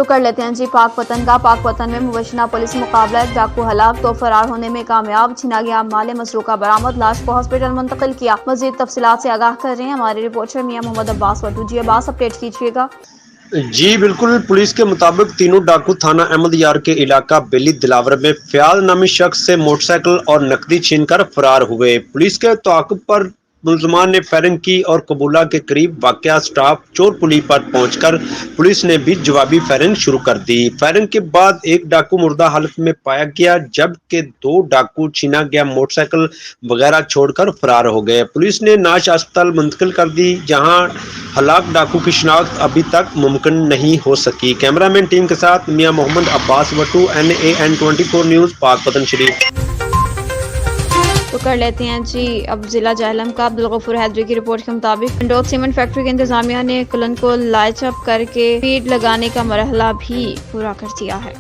कर लेते हैं जी पाक वतन का। पाक वतन में मुबैना पुलिस मुकाबला, एक डाकू हलाक, तो फरार होने में कामयाब, छिना गया माल मसरूका बरामद, लाश को हॉस्पिटल मुंतकिल किया। मजीद तफसीलात से आगाह कर रहे हैं हमारे रिपोर्टर मियां मोहम्मद अब्बास वटू। जी अब्बास, अपडेट कीजिएगा। जी बिल्कुल, पुलिस के मुताबिक तीनों डाकू थाना अहमद यार के इलाका बेली दिलावर में फयाज नामी शख्स से मोटरसाइकिल और नकदी छीनकर फरार हुए। पुलिस के ताक़ुब पर मुलजमान ने फायरिंग की और कबूला के करीब वाक़या स्टाफ चोर पुली पर पहुंचकर पुलिस ने भी जवाबी फायरिंग शुरू कर दी। फायरिंग के बाद एक डाकू मुर्दा हालत में पाया गया, जबकि 2 डाकू छीना गया मोटरसाइकिल वगैरह छोड़कर फरार हो गए। पुलिस ने नाश अस्पताल मुंतकिल कर दी, जहां हलाक डाकू की शिनाख्त अभी तक मुमकिन नहीं हो सकी। कैमरामैन टीम के साथ मियां मोहम्मद अब्बास वटू, NAN 24 न्यूज़, पाक वतन शरीफ। तो कर लेते हैं जी अब जिला जहलम का। अब्दुल गफूर हैदरी की रिपोर्ट के मुताबिक पंडोक सीमेंट फैक्ट्री के इंतजामिया ने कुलन को लाइट अप करके फीड लगाने का मरहला भी पूरा कर दिया है।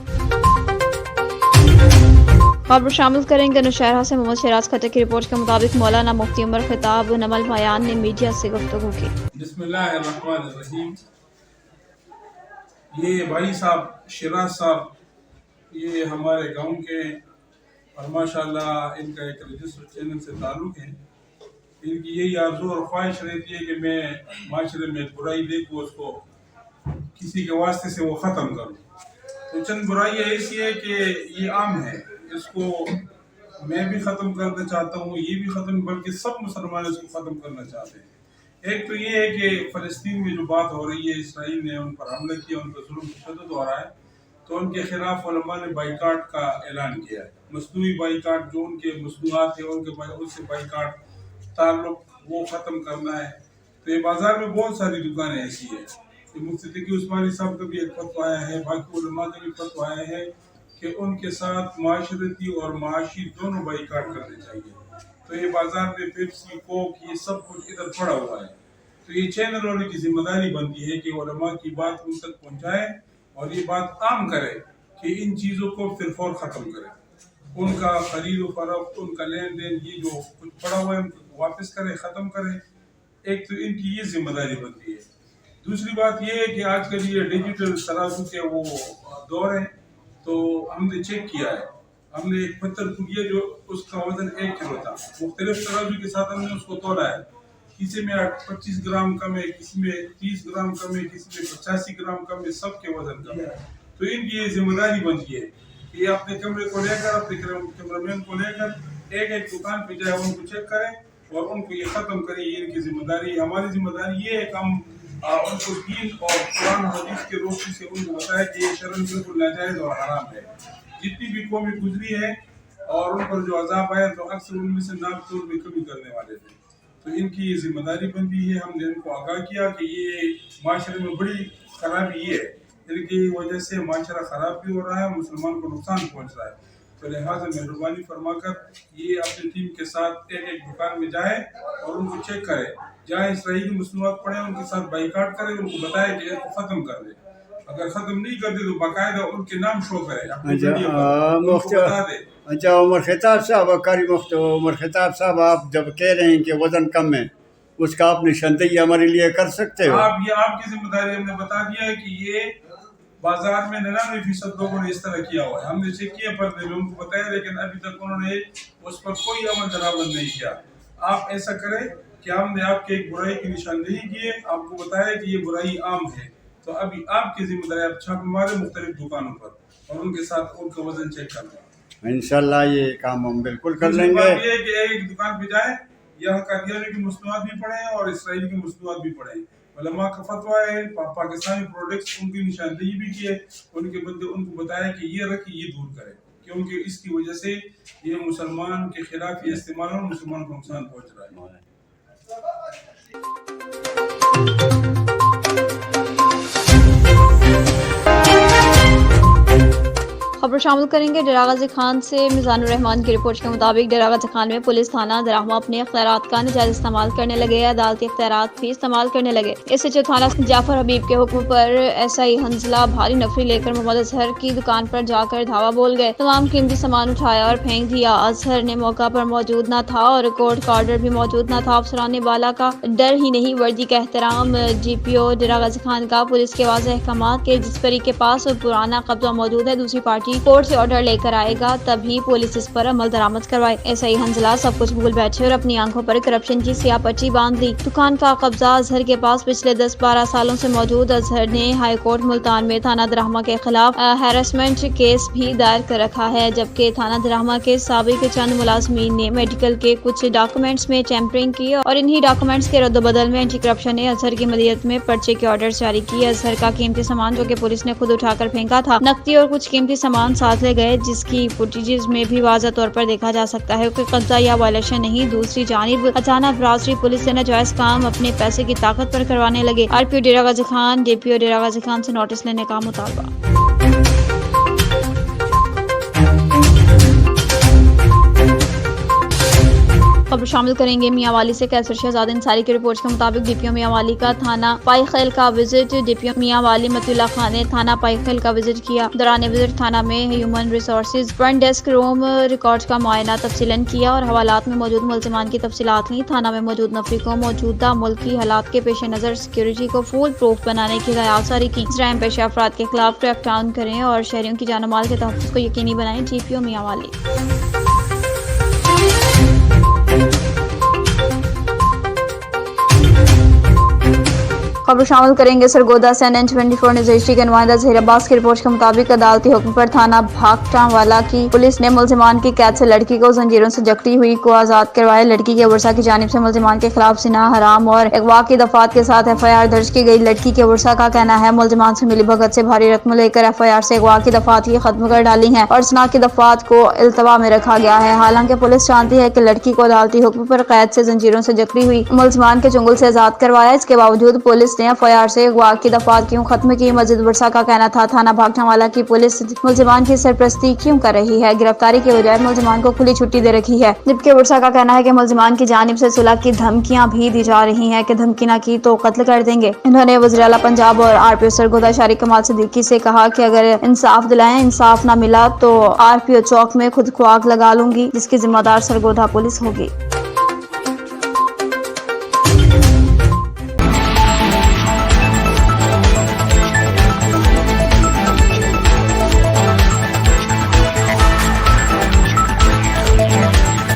खबर शामिल करेंगे नौशहरा से। मोहम्मद शहराज खट्टर की रिपोर्ट के मुताबिक मौलाना मुफ्ती उमर खिताब नमल बयान ने मीडिया से गुफ्तगू की। बिस्मिल्लाहिर्रहमानिर्रहीम। ये भाई साहब शहराज साहब, ये हमारे गांव के और माशाल्लाह इनका एक रजिस्टर चैनल से ताल्लुक़ है। इनकी यही आरज़ू और ख्वाहिश रहती है कि मैं माशरे में बुराई देखूँ, उसको किसी के वास्ते से वो ख़त्म करूँ। तो चंद बुराइयाँ ऐसी है कि ये आम है, इसको मैं भी ख़त्म करना चाहता हूँ, ये भी ख़त्म, बल्कि सब मुसलमान इसको ख़त्म करना चाहते हैं। एक तो ये है कि फ़लस्तीन में जो बात हो रही है, इसराइल ने उन पर हमला किया, उन पर जुल्म तशद्दुद हो रहा है, तो उनके खिलाफ उलमा ने बाइकाट का ऐलान किया है। मसनूई बाइकाट, जो उनके मसनूआत है उनसे बाइकाट ताल्लुक़ वो ख़त्म करना है। तो ये बाज़ार में बहुत सारी दुकानें ऐसी है कि मुफ्ती तकी उस्मानी साहब का भी एक फतवा आया है, बाकी उलमा का भी फतवा आया है कि उनके साथ माशरती और माशी दोनों बाइकाट करने चाहिए। तो ये बाज़ार में पेप्सी, कोक, ये सब कुछ इधर पड़ा हुआ है। तो ये चैनल वालों की जिम्मेदारी बनती है कि उलमा की बात उन तक पहुँचाए और ये बात आम करे कि इन चीज़ों को फिर फौर ख़त्म करें। उनका खरीद फरोख्त, उनका लेन देन, ये जो कुछ पड़ा हुआ है उनको वापस करें, ख़त्म करें। एक तो इनकी ये जिम्मेदारी बनती है। दूसरी बात ये है कि आजकल ये डिजिटल तराजू के वो दौर है, तो हमने चेक किया है, हमने एक पत्थर पुड़िया जो उसका वजन 1 किलो था, मुख्तलिफ तराजू के साथ हमने उसको तोला है। किसी में 25 ग्राम कम है, किसी में 30 ग्राम कम है, किसी में 85 ग्राम कम है, सबके वजन कम है। तो इनकी ये जिम्मेदारी बनती है कि अपने कमरे को लेकर, अपने कैमरामैन को लेकर एक एक दुकान पे जाए, उनको चेक करें और उनको ये ख़त्म करें। ये इनकी जिम्मेदारी है। हमारी जिम्मेदारी ये है कि हम उनको दीन और कुरान हदीस के रोशनी से उनको बताया कि ये शर्म बिल्कुल नाजायज़ और हराम है। जितनी भी कौमें गुजरी है और उन पर जो अजाब आया, तो अक्सर उनमें से नाबतौर में कमी करने वाले थे। तो इनकी ये जिम्मेदारी बनती है। हमने इनको आगाह किया कि ये माशरे में बड़ी खराबी ये है, इनकी वजह से माशरा ख़राब भी हो रहा है, मुसलमान को नुकसान पहुँच रहा है। तो लिहाजा मेहरबानी फरमाकर ये अपनी टीम के साथ एक एक दुकान में जाए और उनको चेक करे, जहाँ इसराइली मसनूआत पड़े उनके साथ बाइकाट करें, उनको बताए कि इसको ख़त्म कर दे। अगर ख़त्म नहीं कर दे तो बाकायदा उनके नाम शो करे, बता दे। अच्छा उमर खिताब साहब, कारी मुफ्ती उमर खिताब साहब, आप जब कह रहे हैं कि वज़न कम है, उसका आप निशानदेही हमारे लिए कर सकते हो? आप ये आपकी जिम्मेदारी, हमने बता दिया है कि ये बाजार में 99% लोगों ने इस तरह किया हुआ है। हमने चेक किया, पर्दे में उनको बताया, लेकिन अभी तक उन्होंने उस पर कोई अमल दरामद नहीं किया। आप ऐसा करें कि हमने आपके एक बुराई की निशानदेही की है, आपको बताया कि ये बुराई आम है, तो अभी आपकी जिम्मेदारी, आप छापे मारे मुख्तलिफ दुकानों पर और उनके साथ उनका वजन चेक करना। इंशाल्लाह ये काम हम बिल्कुल कर लेंगे। ये कि एक दुकान पे जाए, यहाँ कादियानी की मसनूआत भी पड़े हैं और इसराइल की मसनूआत भी पड़े हैं। उलमा का फतवा है, पाकिस्तानी प्रोडक्ट्स उनकी निशानदेही भी की है, उनके बदले उनको बताया कि ये रखें, ये दूर करें, क्योंकि इसकी वजह से ये मुसलमान के खिलाफ ये इस्तेमाल और मुसलमान को नुकसान पहुँच रहा है। खबर शामिल करेंगे डेरा गाजी खान से। मिजानुर रहमान की रिपोर्ट के मुताबिक डेरा गाजी खान में पुलिस थाना दराहमा अपने अख्तियारात का नाजायज इस्तेमाल करने लगे, अदालती अख्तियारात भी इस्तेमाल करने लगे। इससे थाना जाफर हबीब के हुक्म पर SI हंजला भारी नफरी लेकर मोहम्मद अजहर की दुकान पर जाकर धावा बोल गए। तमाम कीमती सामान उठाया और फेंक दिया। अजहर ने मौका पर मौजूद न था और कोर्ट का ऑर्डर भी मौजूद न था। अफसरान बाला का डर ही नहीं, वर्दी का एहतराम। GPO डेरा गाजी खान का पुलिस के वाज़ेह अहकामात के जिस परी के पास पुराना कब्जा मौजूद है, दूसरी पार्टी कोर्ट से ऑर्डर लेकर आएगा तभी पुलिस इस पर अमल दरामद करवाए। SI हंजला सब कुछ भूल बैठे और अपनी आंखों पर करप्शन की स्याह पट्टी बांध ली। दुकान का कब्जा अजहर के पास पिछले 10-12 सालों से मौजूद। अजहर ने हाई कोर्ट मुल्तान में थाना दराहमा के खिलाफ हैरेसमेंट केस भी दायर कर रखा है, जबकि थाना दराहमा के साबिक चंद मुलाजमीन ने मेडिकल के कुछ डॉक्यूमेंट्स में टेम्परिंग की और इन्हीं डॉक्यूमेंट्स के रद्दबदल में एंटी करप्शन ने अजहर की मदीयत में पर्चे के ऑर्डर जारी किए। अजहर का कीमती सामान जो कि पुलिस ने खुद उठाकर फेंका था, नकदी और कुछ कीमती सामान साथ ले गए, जिसकी फुटेजेस में भी वाज़ह तौर पर देखा जा सकता है कि कब्जा या वायलेशन नहीं। दूसरी जानिब अचानक बरादरी पुलिस से नाजायज काम अपने पैसे की ताकत पर करवाने लगे। RPO डेरा गाजी खान, DPO डेरा गाजी खान से नोटिस लेने का मुतालबा। खबर शामिल करेंगे मियांवाली से। कैसर शहजाद अंसारी की रिपोर्ट के मुताबिक DPO मियांवाली का थाना पाईखेल का विजिट। DPO मियांवाली मतुल्ला खान ने थाना पाईखेल का विजिट किया। दौरान विजिट थाना में human resources front desk room record का मुआयना तफसीलन किया और हवालात में मौजूद मुल्जिमान की तफसीलात ली। थाना में मौजूद नफरी को मौजूदा मुल्की हालात के पेश नज़र सिक्योरिटी को फुल प्रूफ बनाने की हिदायत जारी की। जराइम पेशा अफराद के खिलाफ क्रैक डाउन करें और शहरियों की जान माल के तहफ़्फ़ुज़ को यकीनी बनाएं। DPO मियांवाली। खबर शामिल करेंगे सरगोदा से। NN24 न्यूज़ एचडी के नुमाइंदा ज़हीर अब्बास की रिपोर्ट के मुताबिक अदालती हुक्म पर थाना भागटावाला की पुलिस ने मुल्जिमान की कैद से लड़की को जंजीरों से जकड़ी हुई को आज़ाद करवाया। लड़की के वर्षा की जानिब से मुल्जिमान के खिलाफ जिना, हराम और अगवा की दफात के साथ FIR दर्ज की गई। लड़की के वर्षा का कहना है मुल्जिमान से मिली भगत से भारी रकम लेकर FIR से अगवा की दफात ही खत्म कर डाली है और जिना की दफात को इल्तवा में रखा गया है। हालांकि पुलिस जानती है कि लड़की को अदालती हुक्म पर कैद से जंजीरों से जकड़ी हुई मुल्जिमान के चुंगल से आज़ाद करवाया। इसके बावजूद पुलिस ने FIR से अगवा की दफात क्यों खत्म की, मस्जिद वर्षा का कहना था थाना भागटावाला की पुलिस मुल्जिमान की सरपरस्ती क्यों कर रही है, गिरफ्तारी के बजाय मुल्जिमान को खुली छुट्टी दे रखी है। जबकि वर्षा का कहना है कि मुल्जिमान की जानिब से सुलह की धमकियां भी दी जा रही हैं कि धमकी न की तो कत्ल कर देंगे। इन्होंने वज़ीर आला पंजाब और RPO सरगोदा शारिक कमाल सिद्दीकी से कहा कि अगर इंसाफ दिलाएं, इंसाफ न मिला तो RPO चौक में खुद को आग लगा लूंगी, जिसकी जिम्मेदार सरगोदा पुलिस होगी।